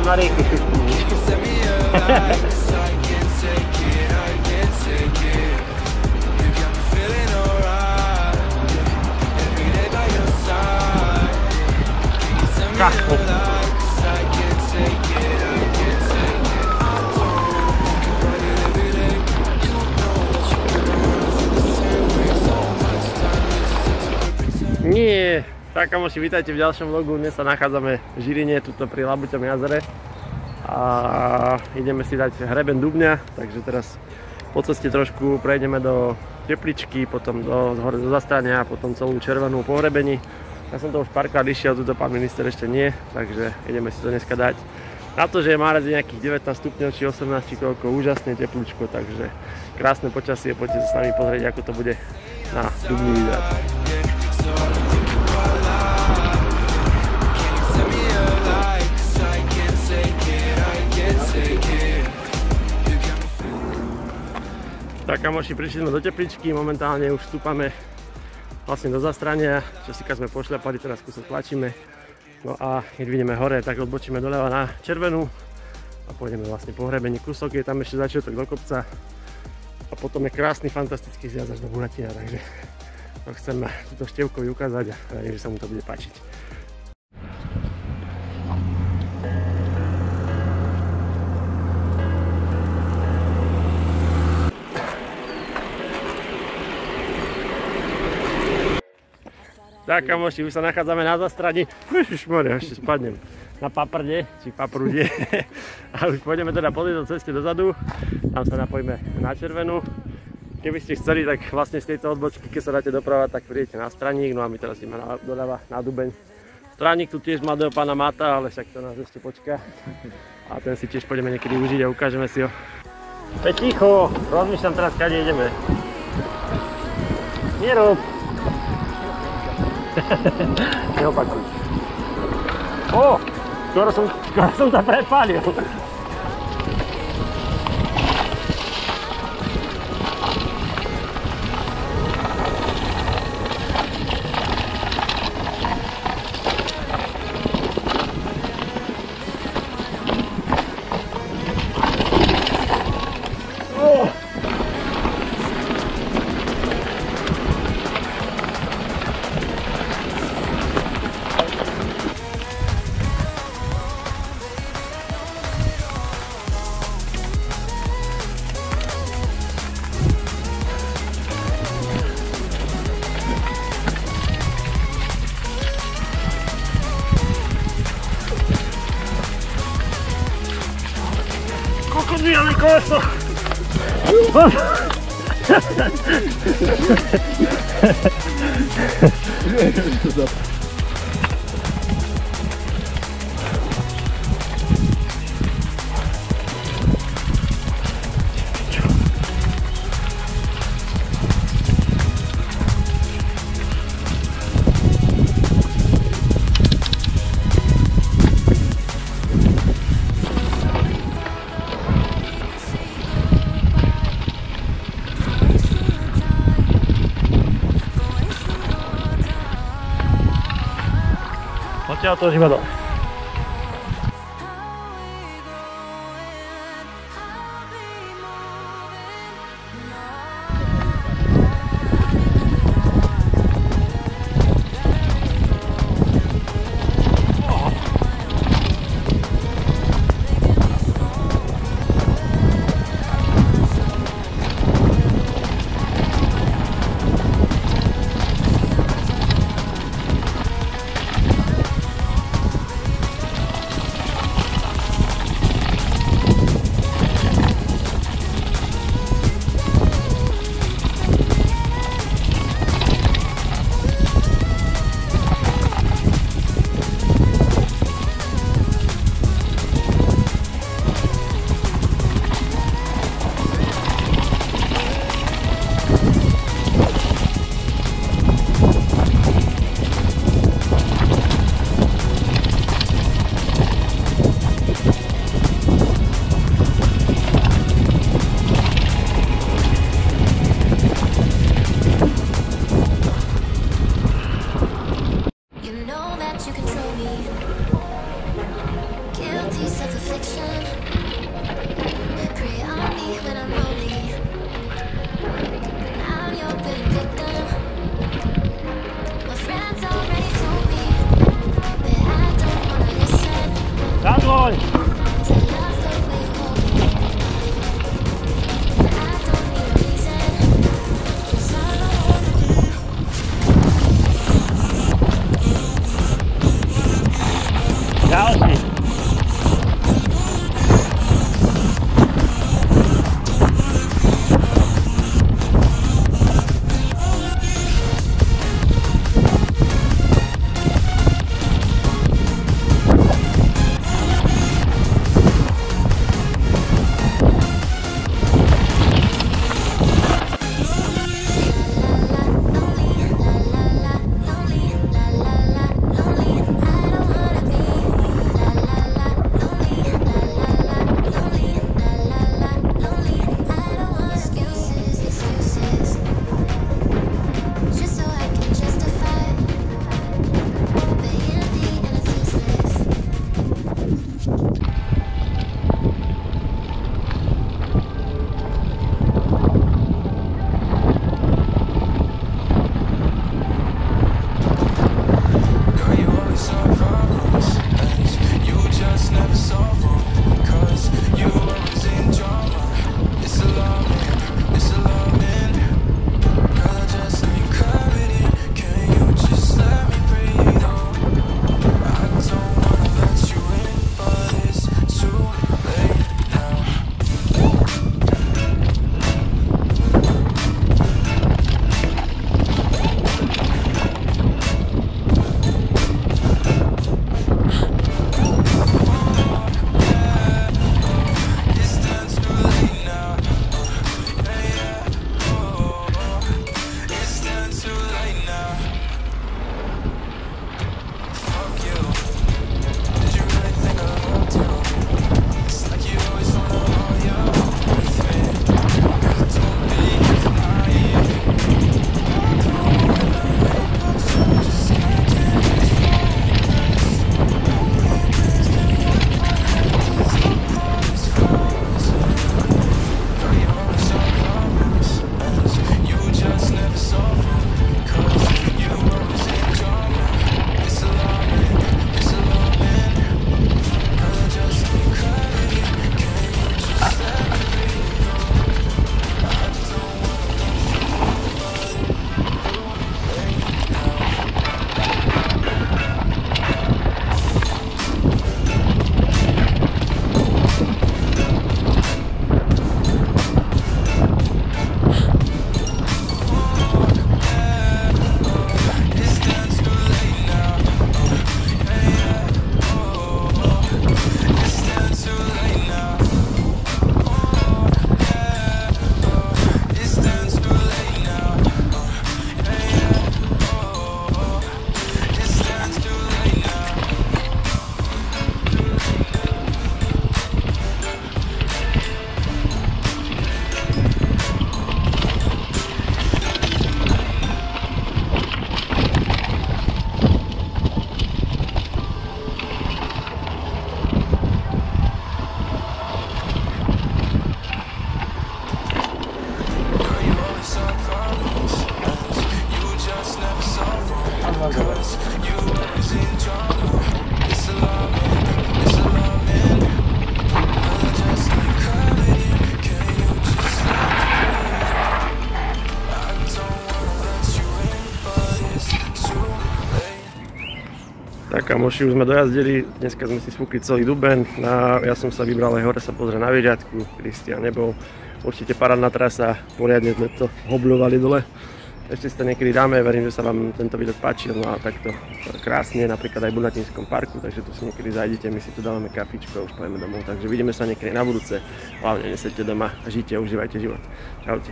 na rieku. Nie, tak kamoši, vítajte v ďalšom vlogu. Dnes sa nachádzame v Žiline, tuto pri Labuťom jazere a ideme si dať hrebeň Dubeňa, takže teraz po ceste trošku prejdeme do tepličky, potom do zastrania a potom celú červenú po hrebení. Ja som to už párkrát išiel, tuto pán minister ešte nie, takže ideme si to dneska dať. Na to, že je márez nejakých 19 stupňov či 18 či koľko, úžasne teplúčko, takže krásne počasie, poďte sa s nami pozrieť, ako to bude na Dubni vyzerať. Tak kamoši, prišli sme do tepličky, momentálne už vstúpame vlastne do zastrania, časíka sme pošľapali, teraz kúsok tlačíme. No a keď vidíme hore, tak odbočíme doľava na červenú a pôjdeme vlastne po hrebení. Kúsok je tam ešte začiatok do kopca a potom je krásny, fantastický zjazd až do Buratina, takže to chcem túto Števkovi ukázať a verím, že sa mu to bude páčiť. Tak kamoši, už sa nachádzame na zastrani. Ježišmoria, ešte spadnem na paprde, či paprude. A už pôjdeme teda po tejto ceste dozadu. Tam sa napojíme na červenú. Keby ste chceli, tak vlastne z tejto odbočky, keď sa dáte doprava, tak prídete na straník. No a my teraz ideme doľava na Dubeň. Straník tu tiež mladého pána Máta, ale však to nás ešte počká. A ten si tiež pôjdeme niekedy užiť a ukážeme si ho. Ticho, rozmýšľam teraz, kade ideme. Nerob. Neopakuj. Ó, skoro som to prepálil. Milý koleso! Odtiaľ to iba dole. Tak kamoši, už sme dojazdili, dneska sme si sfúkli celý Dubeň, ja som sa vybral aj hore sa pozrieť na Vyriadku, Kristian nebol, určite parádna trasa, poriadne sme to hobľovali dole. Ešte si to niekedy dáme, verím, že sa vám tento výlet páčil, no a takto krásne, napríklad aj v Bunatinskom parku, takže tu si niekedy zajdete, my si tu dávame kafičko a už pojeme domov, takže vidíme sa niekedy na budúce, hlavne nesedte doma, žite, užívajte život. Čaute.